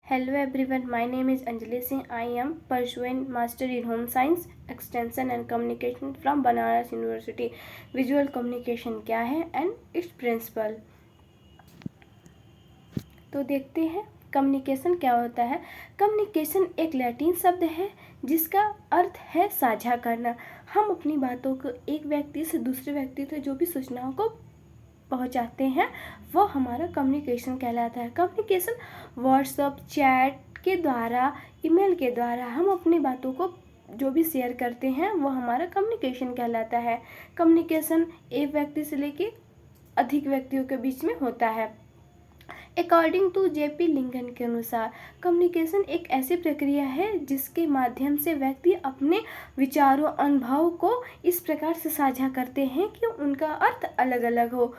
Hello everyone, my name is Anjali Singh. I am pursuing Master in Home Science, Extension and Communication from Banaras University. Visual communication क्या है and its principle। तो देखते हैं communication क्या होता है। Communication एक लैटिन शब्द है जिसका अर्थ है साझा करना। हम अपनी बातों को एक व्यक्ति से दूसरे व्यक्ति तक जो भी सूचनाओं को पहुंचाते हैं वो हमारा कम्युनिकेशन कहलाता है। कम्युनिकेशन व्हाट्सएप, चैट के द्वारा, ईमेल के द्वारा हम अपनी बातों को जो भी शेयर करते हैं वो हमारा कम्युनिकेशन कहलाता है। कम्युनिकेशन एक व्यक्ति से लेके अधिक व्यक्तियों के बीच में होता है। अकॉर्डिंग टू जेपी लिंकन के अनुसार कम्युनिकेशन एक ऐसी प्रक्रिया है जिसके माध्यम से व्यक्ति अपने विचारों, अनुभव को इस प्रकार से साझा करते हैं कि उनका अर्थ अलग अलग हो।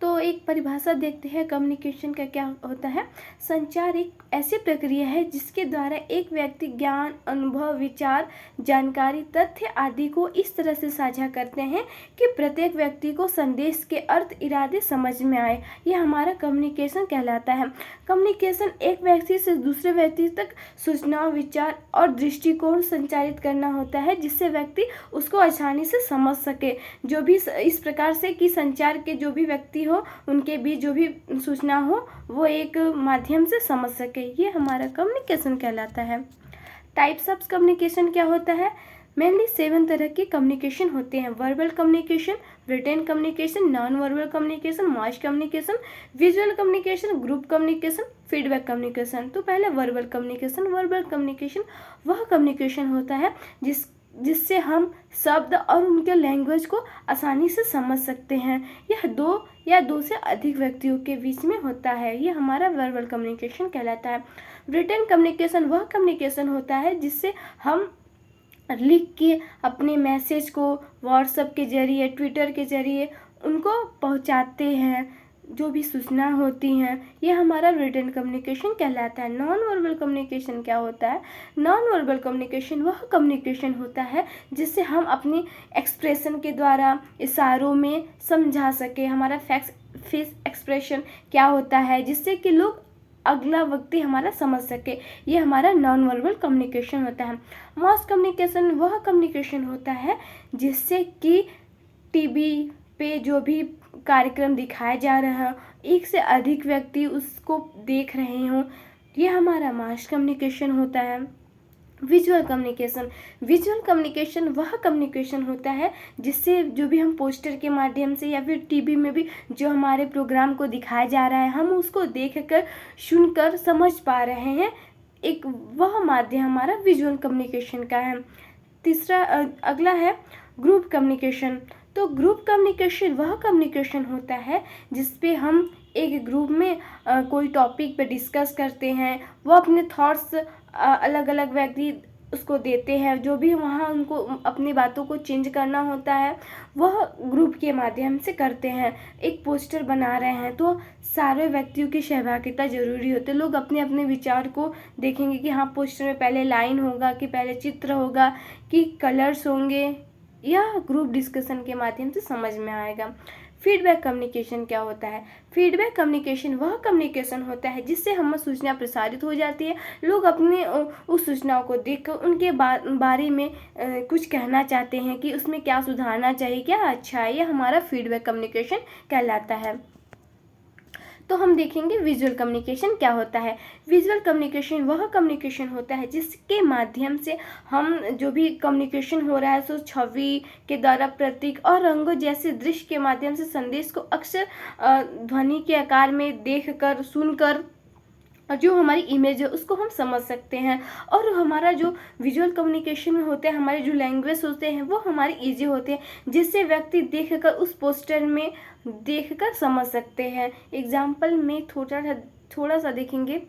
तो एक परिभाषा देखते हैं कम्युनिकेशन का क्या होता है। संचार एक ऐसी प्रक्रिया है जिसके द्वारा एक व्यक्ति ज्ञान, अनुभव, विचार, जानकारी, तथ्य आदि को इस तरह से साझा करते हैं कि प्रत्येक व्यक्ति को संदेश के अर्थ, इरादे समझ में आए। यह हमारा कम्युनिकेशन कहलाता है। कम्युनिकेशन एक व्यक्ति से दूसरे व्यक्ति तक सूचनाओं, विचार और दृष्टिकोण संचारित करना होता है जिससे व्यक्ति उसको आसानी से समझ सके। जो भी इस प्रकार से कि संचार के जो भी व्यक्ति हो उनके बीच जो भी सूचना हो वो एक माध्यम से समझ सके, ये हमारा कम्युनिकेशन कहलाता है। टाइप्स ऑफ कम्युनिकेशन क्या होता है। मेनली 7 तरह के कम्युनिकेशन होते हैं। Verbal communication, written communication, non verbal communication, mass communication, visual communication, group communication, feedback communication. तो पहले वर्बल कम्युनिकेशन। वर्बल कम्युनिकेशन वह कम्युनिकेशन होता है जिससे हम शब्द और उनके लैंग्वेज को आसानी से समझ सकते हैं। यह 2 या 2 से अधिक व्यक्तियों के बीच में होता है। यह हमारा वर्बल कम्युनिकेशन कहलाता है। रिटन कम्युनिकेशन वह कम्युनिकेशन होता है जिससे हम लिख के अपने मैसेज को व्हाट्सएप के जरिए, ट्विटर के जरिए उनको पहुंचाते हैं, जो भी सूचना होती हैं, ये हमारा रिटन कम्युनिकेशन कहलाता है। नॉन वर्बल कम्युनिकेशन क्या होता है। नॉन वर्बल कम्युनिकेशन वह कम्युनिकेशन होता है जिससे हम अपनी एक्सप्रेशन के द्वारा, इशारों में समझा सके। हमारा फेस एक्सप्रेशन क्या होता है जिससे कि लोग, अगला व्यक्ति हमारा समझ सके, ये हमारा नॉन वर्बल कम्युनिकेशन होता है। मास कम्युनिकेशन वह कम्युनिकेशन होता है जिससे कि टीवी पे जो भी कार्यक्रम दिखाया जा रहा है, एक से अधिक व्यक्ति उसको देख रहे हों, ये हमारा मास कम्युनिकेशन होता है। Visual communication. विजुअल कम्युनिकेशन वह कम्युनिकेशन होता है जिससे जो भी हम पोस्टर के माध्यम से या फिर टीवी में भी जो हमारे प्रोग्राम को दिखाया जा रहा है, हम उसको देखकर, सुनकर समझ पा रहे हैं। एक वह माध्यम हमारा विजुअल कम्युनिकेशन का है। तीसरा अगला है ग्रुप कम्युनिकेशन। तो ग्रुप कम्युनिकेशन वह कम्युनिकेशन होता है जिसपे हम एक ग्रुप में कोई टॉपिक पे डिस्कस करते हैं। वो अपने थॉट्स अलग अलग व्यक्ति उसको देते हैं, जो भी वहाँ उनको अपनी बातों को चेंज करना होता है वह ग्रुप के माध्यम से करते हैं। एक पोस्टर बना रहे हैं तो सारे व्यक्तियों की सहभागिता जरूरी होती है। लोग अपने अपने विचार को देखेंगे कि हाँ पोस्टर में पहले लाइन होगा, कि पहले चित्र होगा, कि कलर्स होंगे, यह ग्रुप डिस्कशन के माध्यम से समझ में आएगा। फीडबैक कम्युनिकेशन क्या होता है। फीडबैक कम्युनिकेशन वह कम्युनिकेशन होता है जिससे हम सूचना प्रसारित हो जाती है। लोग अपने उस सूचनाओं को देखकर उनके बारे में कुछ कहना चाहते हैं कि उसमें क्या सुधारना चाहिए, क्या अच्छा है, यह हमारा फीडबैक कम्युनिकेशन कहलाता है। तो हम देखेंगे विजुअल कम्युनिकेशन क्या होता है। विजुअल कम्युनिकेशन वह कम्युनिकेशन होता है जिसके माध्यम से हम जो भी कम्युनिकेशन हो रहा है सो छवि के द्वारा, प्रतीक और रंगों जैसे दृश्य के माध्यम से संदेश को अक्सर ध्वनि के आकार में देखकर, सुनकर, और जो हमारी इमेज है उसको हम समझ सकते हैं। और हमारा जो विजुअल कम्युनिकेशन में होते हैं, हमारे जो लैंग्वेज होते हैं वो हमारे इजी होते हैं जिससे व्यक्ति देखकर उस पोस्टर में देखकर समझ सकते हैं। एग्जाम्पल में थोड़ा सा देखेंगे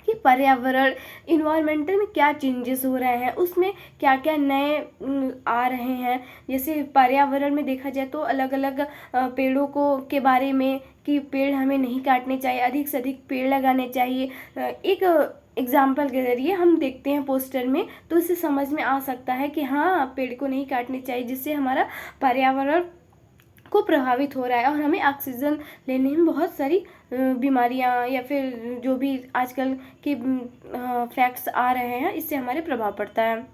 कि पर्यावरण, इन्वायरमेंटल में क्या चेंजेस हो रहे हैं, उसमें क्या क्या नए आ रहे हैं। जैसे पर्यावरण में देखा जाए तो अलग अलग पेड़ों को के बारे में कि पेड़ हमें नहीं काटने चाहिए, अधिक से अधिक पेड़ लगाने चाहिए। एक एग्जाम्पल के जरिए हम देखते हैं पोस्टर में तो इससे समझ में आ सकता है कि हाँ पेड़ को नहीं काटने चाहिए, जिससे हमारा पर्यावरण को प्रभावित हो रहा है और हमें ऑक्सीजन लेने में बहुत सारी बीमारियां या फिर जो भी आजकल के फैक्ट्स आ रहे हैं, इससे हमारे प्रभाव पड़ता है।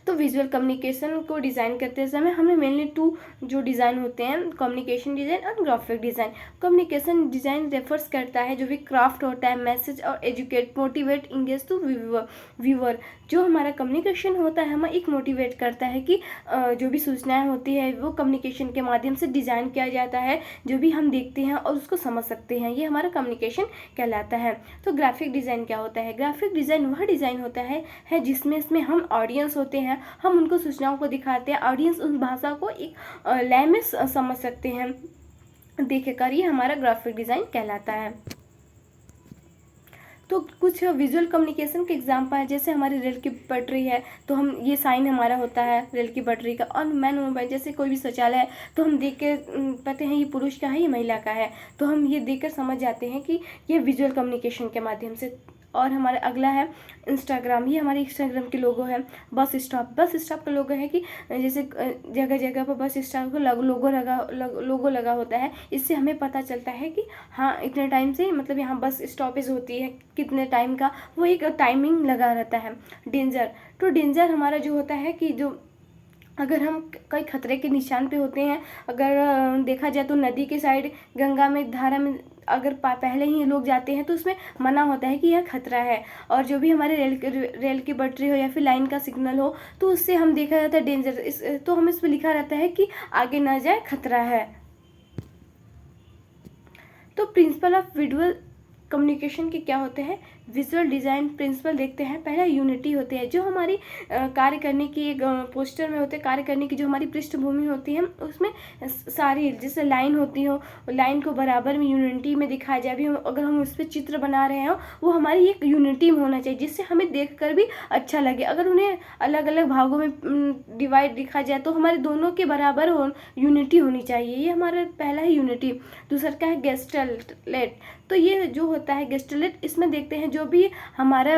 तो विजुअल कम्युनिकेशन को डिज़ाइन करते समय हमें मेनली 2 जो डिज़ाइन होते हैं, कम्युनिकेशन डिज़ाइन और graphic design. Communication design refers करता है जो भी क्राफ्ट होता है, मैसेज और educate, motivate, engage to viewer. जो हमारा कम्युनिकेशन होता है हमें एक मोटिवेट करता है कि जो भी सूचनाएं होती है वो कम्युनिकेशन के माध्यम से डिज़ाइन किया जाता है, जो भी हम देखते हैं और उसको समझ सकते हैं, ये हमारा कम्युनिकेशन कहलाता है। तो ग्राफिक डिज़ाइन क्या होता है? ग्राफिक डिज़ाइन वह डिज़ाइन होता है जिसमें इसमें हम ऑडियंस होते हैं, हम उनको सूचनाओं को दिखाते हैं, ऑडियंस उस भाषा को एक लय में समझ सकते हैं देखकर, ये हमारा ग्राफिक डिज़ाइन कहलाता है। तो कुछ विजुअल कम्युनिकेशन के एग्जाम्पल है, जैसे हमारी रेल की पटरी है तो हम ये साइन हमारा होता है रेल की पटरी का, और मैन वुमन जैसे कोई भी शौचालय है तो हम देख के पाते हैं ये पुरुष का है ये महिला का है, तो हम ये देखकर समझ जाते हैं कि ये विजुअल कम्युनिकेशन के माध्यम से। और हमारा अगला है इंस्टाग्राम, ये हमारे इंस्टाग्राम की लोगो है। बस स्टॉप का लोगो है कि जैसे जगह जगह पर बस स्टॉप का लोगो लगा होता है, इससे हमें पता चलता है कि हाँ इतने टाइम से मतलब यहाँ बस स्टॉपेज होती है, कितने टाइम का, वो एक टाइमिंग लगा रहता है। डेंजर हमारा जो होता है कि जो अगर हम कई खतरे के निशान पे होते हैं, अगर देखा जाए तो नदी के साइड, गंगा में, धारा में अगर पहले ही लोग जाते हैं तो उसमें मना होता है कि यह खतरा है। और जो भी हमारे रेल की पटरी हो या फिर लाइन का सिग्नल हो तो उससे हम देखा जाता है डेंजर, तो हम इस पर लिखा रहता है कि आगे ना जाए, खतरा है। तो प्रिंसिपल ऑफ विजुअल कम्युनिकेशन के क्या होते हैं? विजुअल डिज़ाइन प्रिंसिपल देखते हैं। पहला यूनिटी होती है, जो हमारी कार्य करने की एक पोस्टर में होते हैं, कार्य करने की जो हमारी पृष्ठभूमि होती है उसमें सारी जैसे लाइन होती हो, लाइन को बराबर में यूनिटी में दिखाया जाए। भी अगर हम उस पर चित्र बना रहे हो वो हमारी एक यूनिटी में होना चाहिए, जिससे हमें देखकर भी अच्छा लगे। अगर उन्हें अलग अलग भागों में डिवाइड दिखा जाए तो हमारे दोनों के बराबर यूनिटी होनी चाहिए, ये हमारा पहला है यूनिटी। दूसरा क्या है? गेस्टलेट। तो ये जो होता है गेस्टलेट, इसमें देखते हैं जो भी हमारा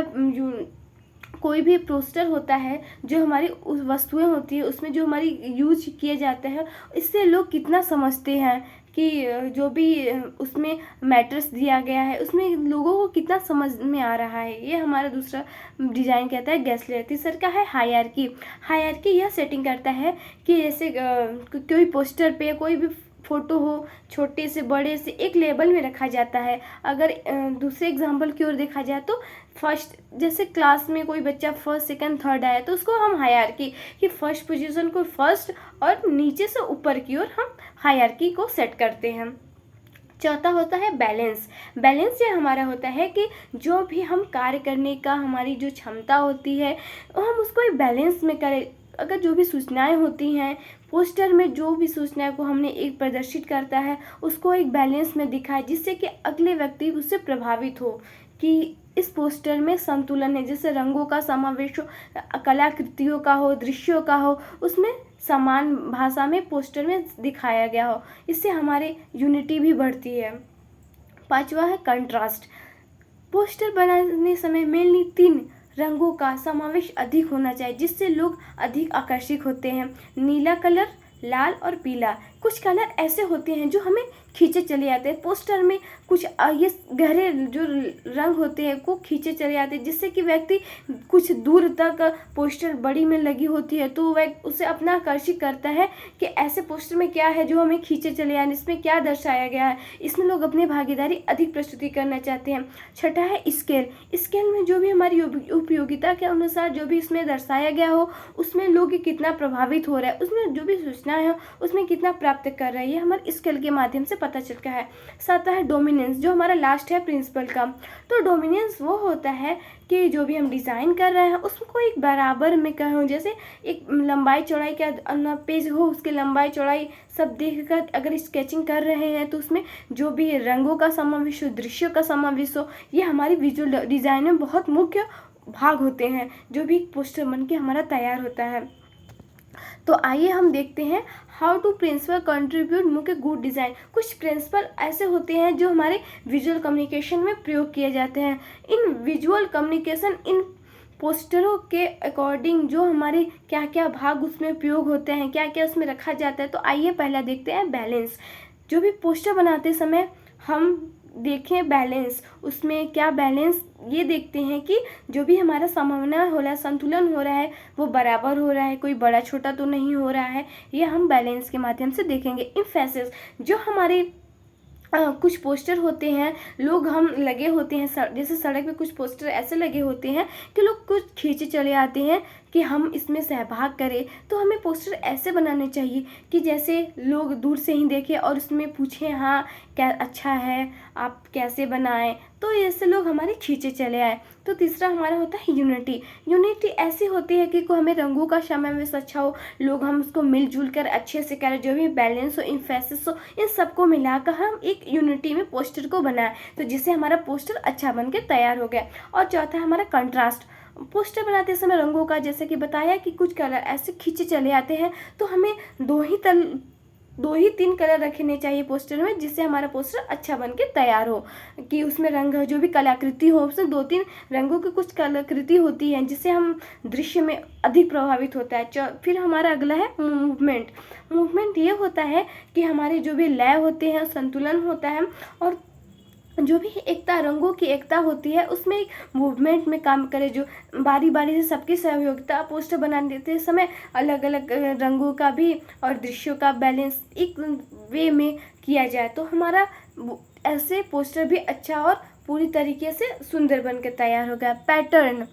कोई भी पोस्टर होता है, जो हमारी उस वस्तुएं होती है उसमें जो हमारी यूज किए जाते हैं, इससे लोग कितना समझते हैं कि जो भी उसमें मैटर्स दिया गया है उसमें लोगों को कितना समझ में आ रहा है, ये हमारा दूसरा डिज़ाइन कहता है गेस्टलेट। तीसरा का है हायरार्की यह सेटिंग करता है कि जैसे कोई पोस्टर पे कोई भी फोटो हो, छोटे से बड़े से एक लेवल में रखा जाता है। अगर दूसरे एग्जाम्पल की ओर देखा जाए तो फर्स्ट, जैसे क्लास में कोई बच्चा फर्स्ट सेकंड थर्ड आया तो उसको हम हायरार्की कि फर्स्ट पोजीशन को फर्स्ट और नीचे से ऊपर की ओर हम हायरार्की को सेट करते हैं। चौथा होता है बैलेंस ये हमारा होता है कि जो भी हम कार्य करने का हमारी जो क्षमता होती है हम उसको एक बैलेंस में करें। अगर जो भी सूचनाएं होती हैं पोस्टर में, जो भी सूचनाएं को हमने एक प्रदर्शित करता है उसको एक बैलेंस में दिखाए, जिससे कि अगले व्यक्ति उससे प्रभावित हो कि इस पोस्टर में संतुलन है। जैसे रंगों का समावेश हो, कलाकृतियों का हो, दृश्यों का हो, उसमें समान भाषा में पोस्टर में दिखाया गया हो, इससे हमारे यूनिटी भी बढ़ती है। पांचवा है कंट्रास्ट। पोस्टर बनाने समय मेनली 3 रंगों का समावेश अधिक होना चाहिए, जिससे लोग अधिक आकर्षित होते हैं। नीला कलर, लाल और पीला। कुछ कलर ऐसे होते हैं जो हमें खींचे चले जाते हैं। पोस्टर में कुछ ये गहरे जो रंग होते हैं को खींचे चले जाते हैं, जिससे कि व्यक्ति कुछ दूर तक, पोस्टर बड़ी में लगी होती है तो वह उसे अपना आकर्षित करता है कि ऐसे पोस्टर में क्या है जो हमें खींचे चले जाए, इसमें क्या दर्शाया गया है। इसमें लोग अपनी भागीदारी अधिक प्रस्तुति करना चाहते हैं। छठा है स्केल में जो भी हमारी उपयोगिता के अनुसार जो भी इसमें दर्शाया गया हो उसमें लोग कितना प्रभावित हो रहा है, उसमें जो भी सूचनाएं है उसमें कितना प्राप्त कर रहा है, ये हमारे स्केल के माध्यम से पता चलता है। सातवां है डोमिनेंस, जो हमारा लास्ट है प्रिंसिपल का। तो डोमिनेंस वो होता है कि जो भी हम डिज़ाइन कर रहे हैं उसको एक बराबर में कहूँ, जैसे एक लंबाई चौड़ाई का पेज हो, उसकी लंबाई चौड़ाई सब देखकर अगर स्केचिंग कर रहे हैं तो उसमें जो भी रंगों का समावेश हो, दृश्यों का समावेश हो, ये हमारी विजुअल डिज़ाइन में बहुत मुख्य भाग होते हैं जो भी पोस्टर बन के हमारा तैयार होता है। तो आइए हम देखते हैं हाउ टू प्रिंसिपल कंट्रीब्यूट मुख्य गुड डिज़ाइन। कुछ प्रिंसिपल ऐसे होते हैं जो हमारे विजुअल कम्युनिकेशन में प्रयोग किए जाते हैं। इन विजुअल कम्युनिकेशन इन पोस्टरों के अकॉर्डिंग जो हमारे क्या क्या भाग उसमें उपयोग होते हैं, क्या क्या उसमें रखा जाता है। तो आइए पहला देखते हैं बैलेंस। जो भी पोस्टर बनाते समय हम देखें बैलेंस, उसमें क्या बैलेंस ये देखते हैं कि जो भी हमारा समन्वय हो रहा है, संतुलन हो रहा है, वो बराबर हो रहा है, कोई बड़ा छोटा तो नहीं हो रहा है। ये हम बैलेंस के माध्यम से देखेंगे। एम्फेसिस, जो हमारे कुछ पोस्टर होते हैं, लोग हम लगे होते हैं जैसे सड़क पे कुछ पोस्टर ऐसे लगे होते हैं कि लोग कुछ खींचे चले आते हैं कि हम इसमें सहभाग करें। तो हमें पोस्टर ऐसे बनाने चाहिए कि जैसे लोग दूर से ही देखें और उसमें पूछें हाँ क्या अच्छा है, आप कैसे बनाएं, तो ऐसे लोग हमारे खींचे चले आए। तो तीसरा हमारा होता है यूनिटी। यूनिटी ऐसी होती है कि हमें रंगों का समावेश अच्छा हो, लोग हम उसको मिलजुल कर अच्छे से करें, जो भी बैलेंस हो, एम्फेसिस हो, इन सबको मिलाकर हम एक यूनिटी में पोस्टर को बनाएं, तो जिससे हमारा पोस्टर अच्छा बन के तैयार हो गया। और चौथा हमारा कंट्रास्ट। पोस्टर बनाते समय रंगों का, जैसे कि बताया कि कुछ कलर ऐसे खींचे चले आते हैं, तो हमें दो ही तीन कलर रखने चाहिए पोस्टर में, जिससे हमारा पोस्टर अच्छा बन के तैयार हो। कि उसमें रंग जो भी कलाकृति हो, उसमें 2-3 रंगों की कुछ कलाकृति होती है, जिससे हम दृश्य में अधिक प्रभावित होता है। फिर हमारा अगला है मूवमेंट। मूवमेंट ये होता है कि हमारे जो भी लय होते हैं, संतुलन होता है, और जो भी एकता, रंगों की एकता होती है, उसमें एक मूवमेंट में काम करे, जो बारी बारी से सबकी सहयोगिता पोस्टर बनाने देते समय अलग अलग रंगों का भी और दृश्यों का बैलेंस एक वे में किया जाए, तो हमारा ऐसे पोस्टर भी अच्छा और पूरी तरीके से सुंदर बन के तैयार हो गया। पैटर्न।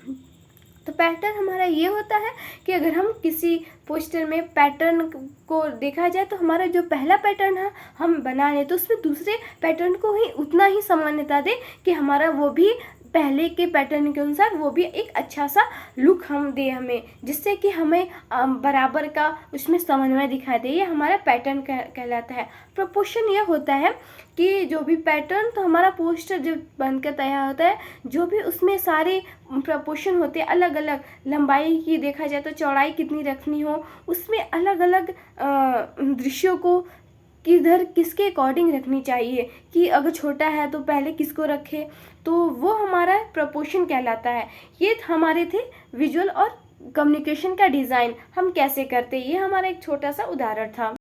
तो पैटर्न हमारा ये होता है कि अगर हम किसी पोस्टर में पैटर्न को देखा जाए, तो हमारा जो पहला पैटर्न है हम बना लें, तो उसमें दूसरे पैटर्न को ही उतना ही सामान्यता दें कि हमारा वो भी पहले के पैटर्न के अनुसार वो भी एक अच्छा सा लुक हम दे हमें, जिससे कि हमें बराबर का उसमें समन्वय दिखाई दे। ये हमारा पैटर्न कहलाता है। प्रोपोर्शन ये होता है कि जो भी पैटर्न, तो हमारा पोस्टर जब बनकर तैयार होता है, जो भी उसमें सारे प्रोपोर्शन होते हैं, अलग अलग लंबाई की देखा जाए तो चौड़ाई कितनी रखनी हो, उसमें अलग अलग दृश्यों को किधर किसके अकॉर्डिंग रखनी चाहिए, कि अगर छोटा है तो पहले किसको रखे, तो वो हमारा प्रोपोर्शन कहलाता है। ये हमारे थे विजुअल और कम्युनिकेशन का डिज़ाइन हम कैसे करते हैं, ये हमारा एक छोटा सा उदाहरण था।